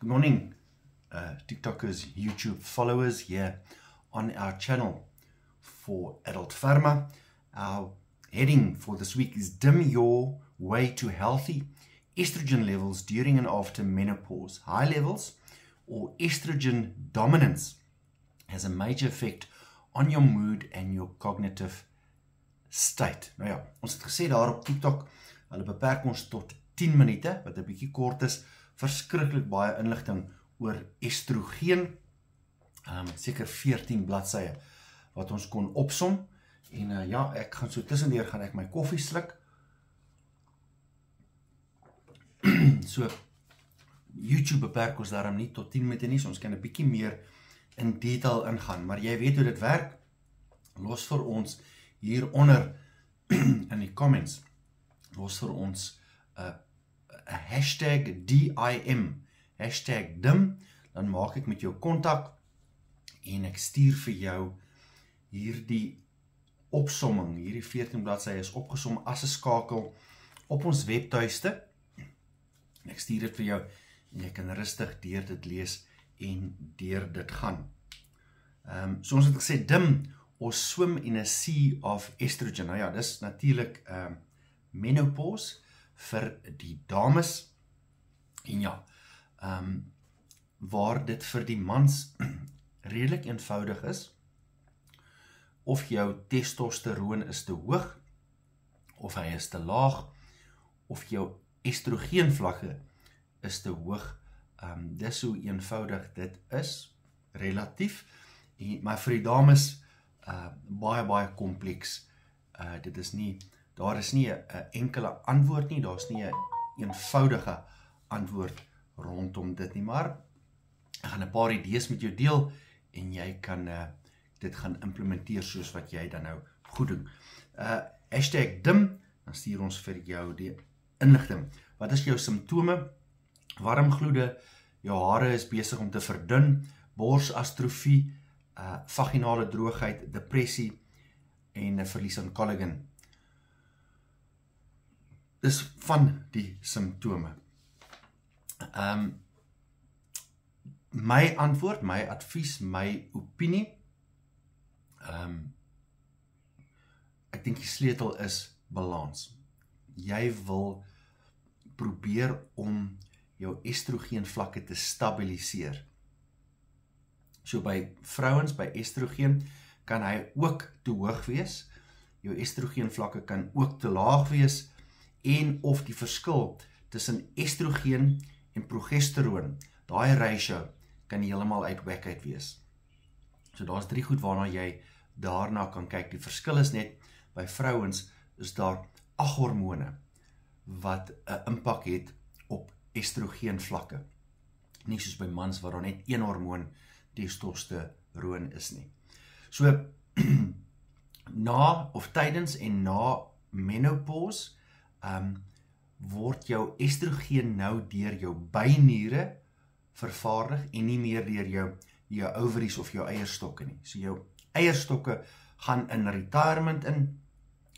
Good morning, TikTokers, YouTube followers here on our channel for Adult Pharma. Our heading for this week is Dim Your Way to Healthy Estrogen Levels During and After Menopause. High levels or estrogen dominance has a major effect on your mood and your cognitive state. Nou ja, ons het gesê daar op TikTok, hulle beperk ons tot 10 minute, wat 'n bietjie kort is, verskriklik baie inligting oor estrogen, seker 14 bladsye wat ons kon opsom, en ja, ek gaan so tussendeur gaan ek my koffie sluk. So, YouTube beperk ons daarom nie tot 10 minute nie, so ons kan 'n bietjie meer in detail ingaan, maar jy weet hoe dit werk, los vir ons hieronder in die comments, los vir ons 'n hashtag DIM, hashtag DIM, dan maak ek met jou kontak, en ek stuur vir jou hierdie opsomming, hierdie 14 bladsye is opgesom as 'n skakel op ons webtuiste, en ek stuur dit vir jou, en jy kan rustig deur dit lees, en deur dit gaan. So ons het gesê, DIM, or swim in a sea of estrogen. Nou ja, dis natuurlik menopause vir die dames, en ja, waar dit vir die mans redelik eenvoudig is, of jou testosteroon is te hoog, of hy is te laag, of jou estrogeenvlakke is te hoog. Dis hoe eenvoudig dit is, relatief, maar vir die dames baie kompleks. Daar is nie 'n enkele antwoord nie, daar is nie 'n eenvoudige antwoord rondom dit nie, maar ek gaan 'n paar idees met jou deel, en jy kan dit gaan implementeer soos wat jy dan nou goed doen. Hashtag DIM, dan stuur ons vir jou die inligting. Wat is jou simptome? Warm gloede, jou hare is besig om te verdun, borsastrofie, vaginale droogheid, depressie en 'n verlies aan collagen. Dis van die simptome. My antwoord, my advies, my opinie, ek dink die sleutel is balans. Jy wil probeer om jou estrogeenvlakke te stabiliseer. So by vrouens, by estrogen, kan hy ook te hoog wees, jou estrogeenvlakke kan ook te laag wees, en of die verskil tussen estrogen en progesteroon, daai ratio, kan heeltemal uit whack uit wees. So daar's 3 goed waarna jy daarna kan kyk. Die verskil is net, by vrouens is daar 8 hormone wat 'n impak het op estrogeenvlakke. Nie soos by mans waar daar net 1 hormoon, testosteroon is nie. So, na of tydens en na menopause, word jou estrogen nou deur jou byniere vervaardig, en nie meer deur jou ovaries of jou eierstokke nie. So jou eierstokke gaan in retirement in,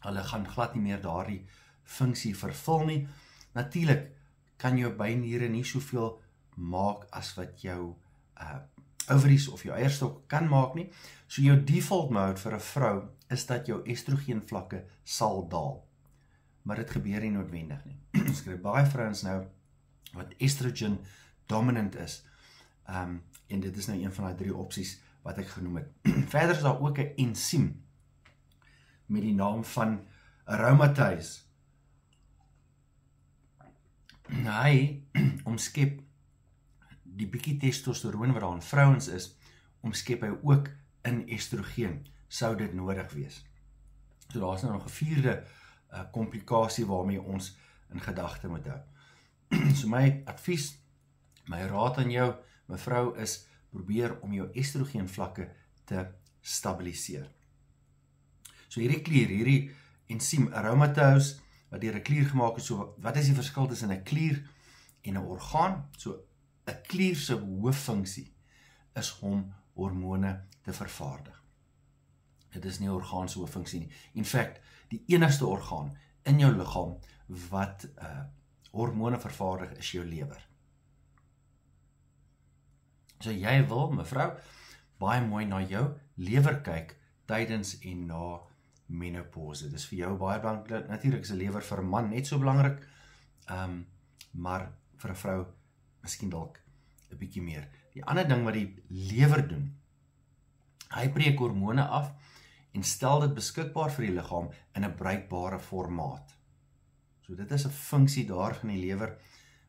hulle gaan glad nie meer daardie funksie vervul nie. Natuurlik kan jou byniere nie soveel maak as wat jou ovaries of jou eierstok kan maak nie. So jou default mode vir 'n vrou is dat jou estrogeenvlakke sal daal. Maar dit gebeur nie noodwendig nie. Ons kry baie vrouens nou wat estrogen dominant is. En dit is nou een van die 3 opsies wat ek genoem het. Verder is daar ook 'n ensiem met die naam van aromatase. Hy omskep die bietjie testosteroon wat daar in vrouens is, omskep hy ook in estrogen, sou dit nodig wees. So daar is nou nog 'n 4de komplikasie waarmee ons in gedagte moet hou. So my advies, my raad aan jou, mevrou, is probeer om jou estrogeenvlakke te stabiliseer. So hierdie klier, hierdie ensiem aromatase, wat deur 'n klier gemaak is, so wat is die verskil tussen 'n klier en 'n orgaan? So 'n klier se hooffunksie is om hormone te vervaardig. Dit is nie 'n orgaan se hooffunksie nie. In fact, die enigste orgaan in jou liggaam wat hormone vervaardig is jou lewer. So jy wil, mevrou, baie mooi na jou lewer kyk tydens en na menopause. Dis vir jou baie belangrik. Natuurlik is 'n lewer vir 'n man net so belangrik, maar vir 'n vrou miskien dalk 'n bietjie meer. Die ander ding wat die lewer doen, hy breek hormone af en stel dit beskikbaar vir die liggaam in 'n bruikbare formaat. So dit is 'n funksie daar van die lewer.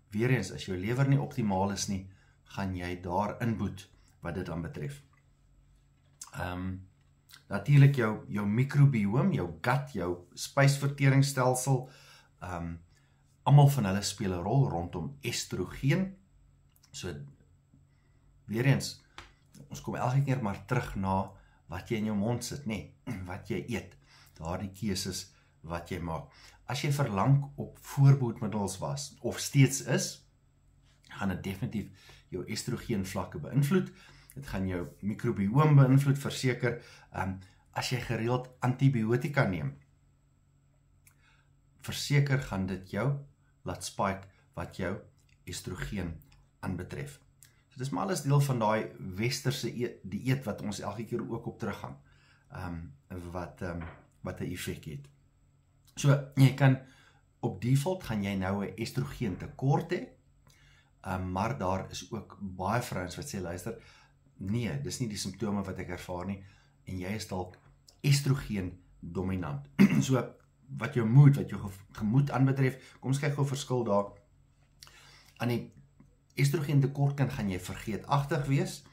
Weereens, as jou lewer nie optimaal is nie, gaan jy daar inboet wat dit dan betref. Natuurlik jou microbiome, jou gut, jou spysverteringsstelsel, almal van hulle speel 'n rol rondom estrogen. So weereens, ons kom elke keer maar terug na wat jy in jou mond sit, nee, wat jy eet, daardie keuses wat jy maak. As jy verlang op voorbehoedmiddels was, of steeds is, gaan dit definitief jou estrogen vlakke beïnvloed. Dit gaan jou microbiome beïnvloed, verseker. As jy gereeld antibiotika neem, verseker gaan dit jou laat spike wat jou estrogen aanbetref. So dis maar alles deel van daai westerse dieet wat ons elke keer ook op teruggaan, wat 'n effek het. So jy kan op default gaan jy nou 'n estrogen tekort hê, maar daar is ook baie vrouens wat sê, luister, nee, dis nie die simptome wat ek ervaar nie, en jy is dalk estrogen dominant. So wat jou moed, wat jou gemoed aanbetref, kom ons kyk gou verskil daar. Aan die estrogen tekort kan gaan jy vergeetagtig wees,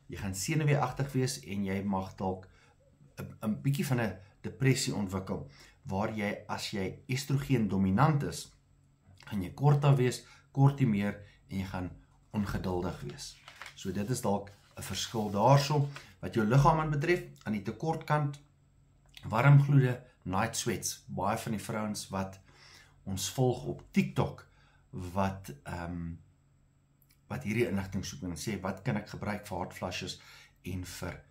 jy gaan senuweeagtig wees en jy mag dalk 'n bietjie van 'n depressie ontwikkel, waar jy, as jy estrogen dominant is, gaan jy korter wees, kortimeer en jy gaan ongeduldig wees. So dit is dalk 'n verskil daarso. Wat jou liggaam aanbetref, aan die tekortkant, warm gloede, night sweats. Baie van die vrouens wat ons volg op TikTok, wat hierdie inligting soek en sê, wat kan ek gebruik vir hot flushes en vir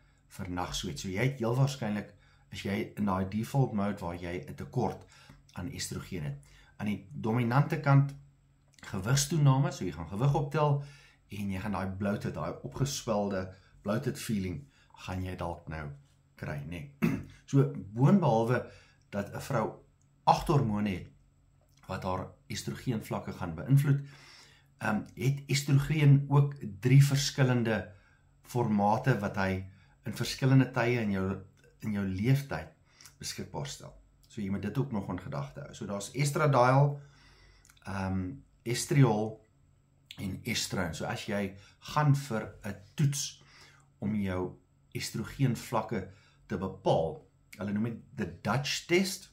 nagsweet. So jy het heel waarskynlik, as jy in daai default mode waar jy 'n tekort aan estrogen het. Aan die dominante kant, gewigstoename, so jy gaan gewig optel en jy gaan daai bloated, daai opgeswelde bloated feeling gaan jy dalk nou kry, nee. So boonbehalwe dat 'n vrou 8 hormone het wat haar estrogen vlakke gaan beïnvloed, het estrogen ook 3 verskillende formate wat hy in verskillende tye in jou leeftyd beskikbaar stel. So jy moet dit ook nog in gedagte hou. So daar's estradiol, estriol en estrogen. So as jy gaan vir 'n toets om jou estrogen vlakke te bepaal, hulle noem dit the Dutch test.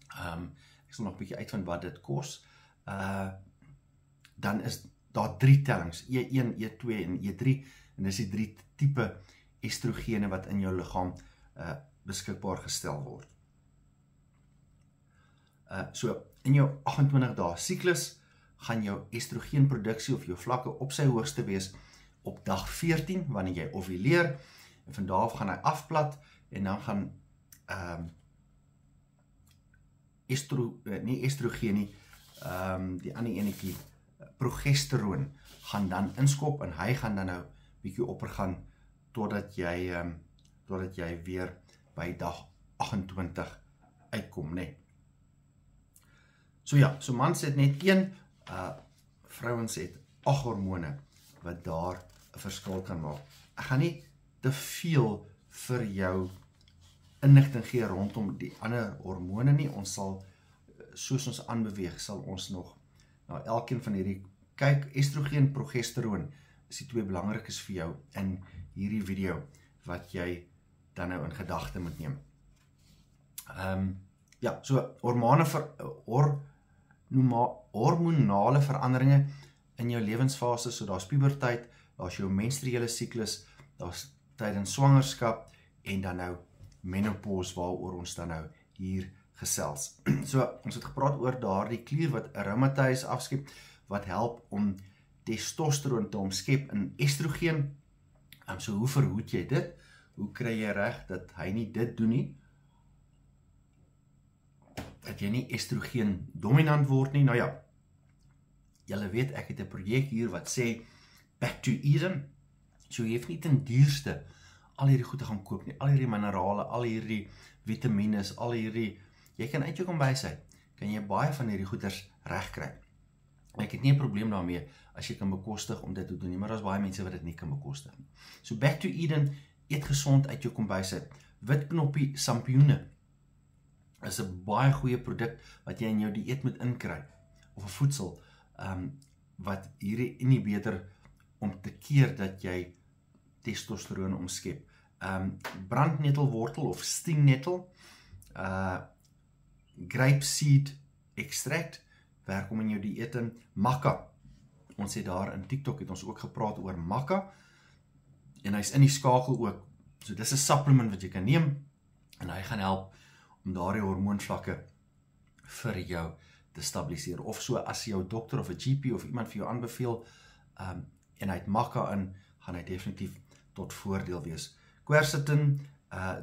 Ek sal nog 'n bietjie uitvind wat dit kos. Dan is daar 3 tellings, E1, E2 en E3, en dis die 3 tipe estrogene wat in jou liggaam beskikbaar gestel word. So in jou 28 dae siklus gaan jou estrogenproduksie of jou vlakke op sy hoogste wees op dag 14 wanneer jy ovuleer, en van daar af gaan hy afplat en dan gaan nie estrogen nie, die ander enetjie, progesteroon gaan dan inskop en hy gaan dan nou bietjie oppergaan totdat jy weer by dag 28 uitkom, nee. So ja, so mans het net 1, vrouens het 8 hormone wat daar 'n verskil kan maak. Ek gaan nie te veel vir jou inligting gee rondom die ander hormone nie. Ons sal, soos ons aanbeweeg, sal ons nog na elkeen van hierdie kyk. Estrogen, progesteroon is die 2 belangrikes vir jou in hierdie video wat jy dan nou in gedagte moet neem. Ja, so hormonale veranderinge in jou lewensfase, so daar's puberteit, daar's jou menstruele siklus, daar's tydens swangerskap en dan nou menopause waaroor ons dan nou hier gesels. So ons het gepraat oor daardie klier wat aromatase afskep, wat help om testosteron te omskep in estrogen. So hoe verhoed jy dit? Hoe kry jy reg dat hy nie dit doen nie? Dat jy nie estrogen dominant word nie? Nou ja, julle weet ek het 'n projek hier wat sê Back to Eden. So jy hoef nie ten duurste al hierdie goed te gaan koop nie, al hierdie minerale, al hierdie vitamines, al hierdie, jy kan uit jou kombuis uit, kan jy baie van hierdie goeders regkry. Ek het nie 'n probleem daarmee as jy kan bekostig om dit te doen nie, maar daar is baie mense wat dit nie kan bekostig nie. So back to Eden, eet gesond uit jou kombuis uit. Witknoppie sampioene is 'n baie goeie produk wat jy in jou dieet moet inkry, of 'n voedsel, wat hierdie inhibeer om te keer dat jy testosteroon omskep. Brandnetelwortel of stingnetel, grapeseed extract, werk om in jou dieet in. Maca, ons het daar in TikTok het ons ook gepraat oor maca, en hy's in die skakel ook, so dis 'n supplement wat jy kan neem, en hy gaan help om daardie hormoonvlakke vir jou te stabiliseer, of so as jou dokter of 'n GP of iemand vir jou aanbeveel, en hy het maca in, gaan hy definitief tot voordeel wees. Quercetin,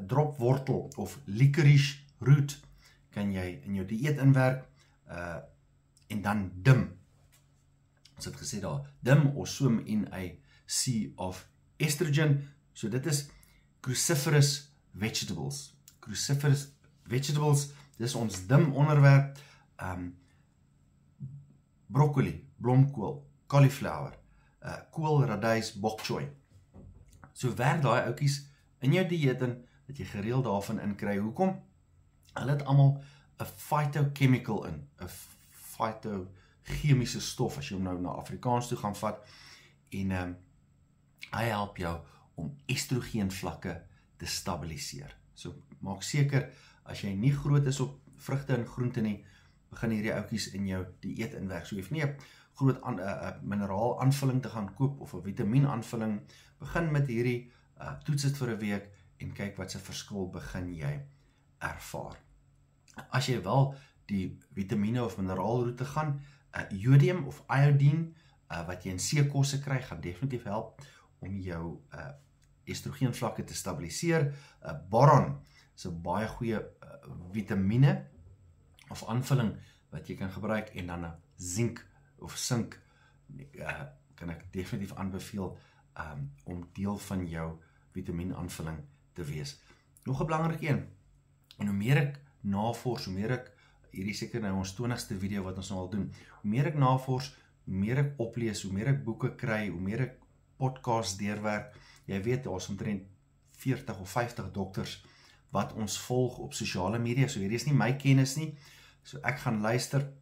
dropwortel of licorice root, kan jy in jou dieet inwerk, en dan dim, ons het gesê daar, dim or swim in a sea of estrogen, so dit is cruciferous vegetables. Cruciferous vegetables, dis ons dim onderwerp, broccoli, blomkool, cauliflower, kool, radys, bok choy. So werk daai oukies in jou dieet in, dat jy gereeld daarvan inkry. Hoekom? Hulle het almal 'n phytochemical in, 'n phytochemiese stof, as jy hom nou na Afrikaans toe gaan vat, en hy help jou om estrogeenvlakke te stabiliseer. So maak seker, as jy nie groot is op vrugte en groente nie, begin hierdie oukies in jou dieet inwerk. So jy hoef nie 'n groot mineraal aanvulling te gaan koop, of 'n vitamien aanvulling. Begin met hierdie, toets dit vir 'n week, en kyk wat se verskil begin jy ervaar. As jy wel die vitamine of mineraalroete gaan, jodium of iodine, wat jy in seekosse kry, gaan definitief help om jou estrogeenvlakke te stabiliseer. Boron is 'n baie goeie vitamine of aanvulling wat jy kan gebruik, en dan 'n zink of sink kan ek definitief aanbeveel om deel van jou vitamienaanvulling te wees. Nog 'n belangrike een, en hoe meer ek navors, hoe meer ek, hierdie seker nou ons 20ste video wat ons nou al doen, hoe meer ek navors, hoe meer ek oplees, hoe meer ek boeke kry, hoe meer ek podcasts deurwerk, jy weet, daar is omtrent 40 of 50 dokters wat ons volg op sosiale media, so hierdie is nie my kennis nie, so ek gaan luister,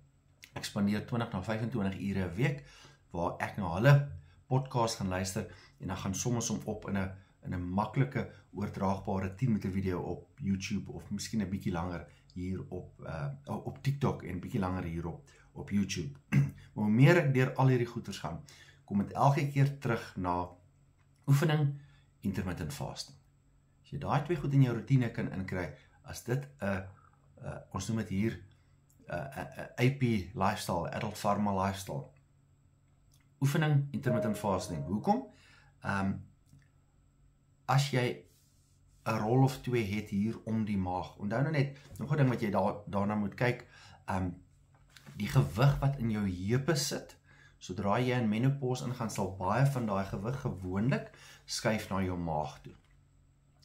ek spandeer 20 na 25 ure 'n week, waar ek na hulle podcast gaan luister, en dan gaan soms om op in 'n maklike oordraagbare 10 minute video op YouTube, of miskien 'n bietjie langer hier op TikTok, en bietjie langer hier op YouTube. Maar hoe meer ek deur al hierdie goeders gaan, kom het elke keer terug na oefening, intermittent fasting. As jy daai twee goed in jou routine kan inkry, as dit ons noem dit hier AP lifestyle, adult pharma lifestyle. Oefening, intermittent fasting. Hoekom? As jy 'n rol of twee het hier om die maag, onthou nou net, nog 'n ding wat jy daarna moet kyk, die gewig wat in jou heupe sit, sodra jy in menopause ingaan, sal baie van daai gewig gewoonlik skuif na jou maag toe.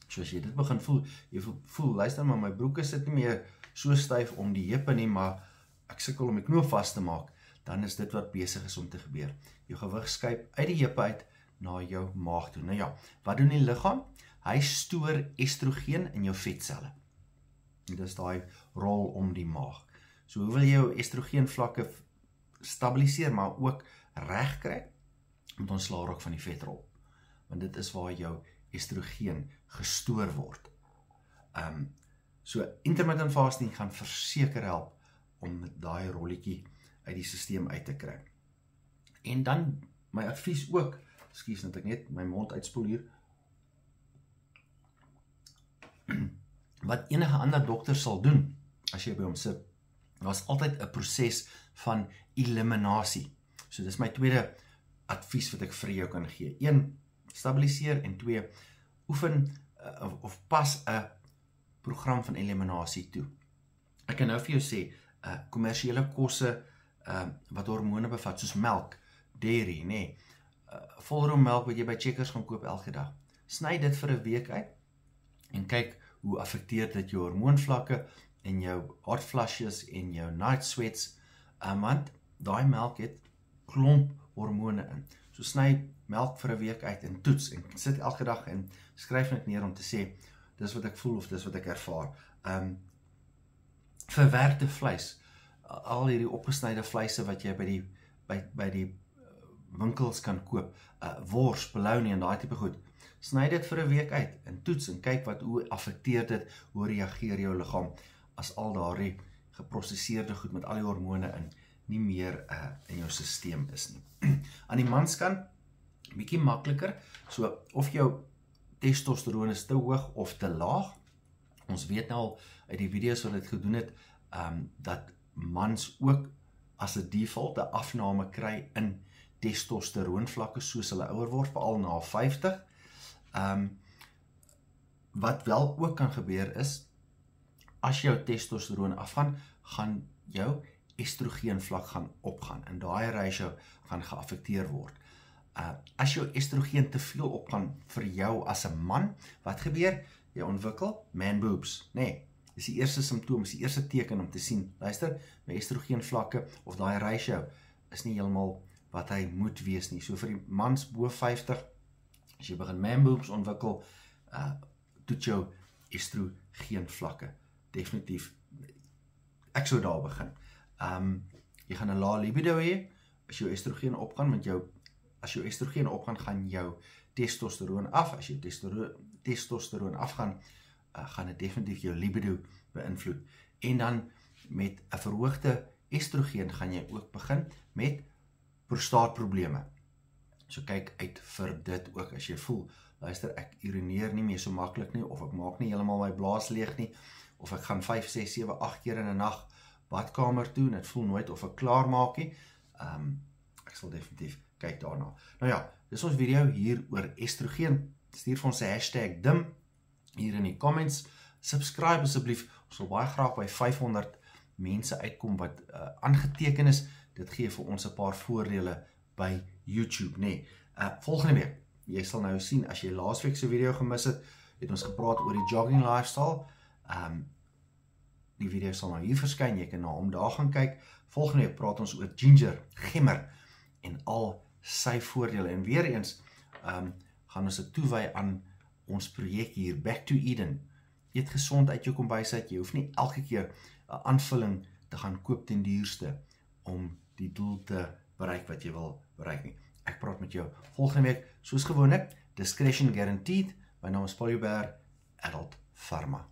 So as jy dit begin voel, jy voel, luister maar, my broeke sit nie meer so styf om die heupe nie, maar ek sukkel om die knoop vas te maak, dan is dit wat besig is om te gebeur. Jou gewig skuif uit die heupe uit na jou maag toe. Nou ja, wat doen die liggaam? Hy stoor estrogen in jou vetselle. En dis daai rol om die maag. So hoe wil jy jou estrogeenvlakke stabiliseer, maar ook reg kry? Moet ontslaa raak van die vetrol. Want dit is waar jou estrogen gestoor word. So intermittent fasting gaan verseker help om daai rolletjie uit die stelsel uit te kry. En dan my advies ook, ekskuus dat ek net my mond uitspoel hier, wat enige ander dokter sal doen, as jy by hom sit, was altyd 'n proses van eliminasie. So dis my tweede advies wat ek vir jou kan gee. 1, stabiliseer, en 2, oefen of pas 'n program van eliminasie toe. Ek kan nou vir jou sê, kommersiële kosse wat hormone bevat, soos melk, dairy, volroommelk wat jy by Checkers gaan koop elke dag. Sny dit vir 'n week uit en kyk hoe affekteer dit jou hormoonvlakke en jou hot flushes en jou night sweats, want daai melk het klomp hormone in. So sny melk vir 'n week uit en toets en sit elke dag en skryf net neer om te sê, dis wat ek voel of dis wat ek ervaar. Verwerkte vleis, al hierdie opgesnyde vleise wat jy by die winkels kan koop, wors, bologna en daai tipe goed. Sny dit vir 'n week uit en toets en kyk hoe affekteer dit, hoe reageer jou liggaam as al daardie geprosesseerde goed met al die hormone nie meer in jou stelsel is nie. Aan die manskant, bietjie makliker, so of jou testosteron is te hoog of te laag. Ons weet nou al uit die video's wat dit gedoen het, dat mans ook as 'n default 'n afname kry in testosteroonvlakke soos hulle ouer word, veral na 50. Wat wel ook kan gebeur is, as jou testosteroon afgaan, gaan jou estrogeenvlak gaan opgaan en daai ratio gaan geaffekteer word. As jou estrogen te veel opgaan vir jou as 'n man, wat gebeur? Jy ontwikkel man boobs, nee. Dis die eerste simptoom, is die eerste teken om te sien, luister, my estrogenvlakke of daai ratio is nie heeltemal wat hy moet wees nie. So vir die mans bo 50, as jy begin man boobs ontwikkel, toets jou estrogenvlakke. Definitief, ek sou daar begin. Jy gaan 'n lae libido hê, as jou estrogen opgaan, want as jou estrogen opgaan, gaan jou testosteroon af. As jou testosteroon afgaan, gaan dit definitief jou libido beïnvloed. En dan met 'n verhoogde estrogen gaan jy ook begin met prostaatprobleme. So kyk uit vir dit ook as jy voel, luister, ek urineer nie meer so maklik nie, of ek maak nie heeltemal my blaas leeg nie, of ek gaan 5, 6, 7, 8 keer in 'n nag badkamer toe, en het voel nooit of ek klaar maak nie. Ek sal definitief kyk daarna. Nou ja, dis ons video hier oor estrogen. Stuur vir ons 'n hashtag DIM hier in die comments. Subscribe asseblief. Ons wil baie graag by 500 mense uitkom wat aangeteken is. Dit gee vir ons 'n paar voordele by YouTube, nee. Volgende week, jy sal nou sien, as jy laasweek se video gemis het ons gepraat oor die jogging lifestyle. Die video sal nou hier verskyn, jy kan na hom daar gaan kyk. Volgende week praat ons oor ginger, gemmer en al sy voordele. En weer eens, gaan ons dit toewy aan ons projek hier, Back to Eden. Eet gesond uit jou kombuis uit, jy hoef nie elke keer 'n aanvulling te gaan koop ten duurste om die doel te bereik wat jy wil bereik nie. Ek praat met jou volgende week, soos gewoonlik, discretion guaranteed. My naam is Paul Joubert, Adult Pharma.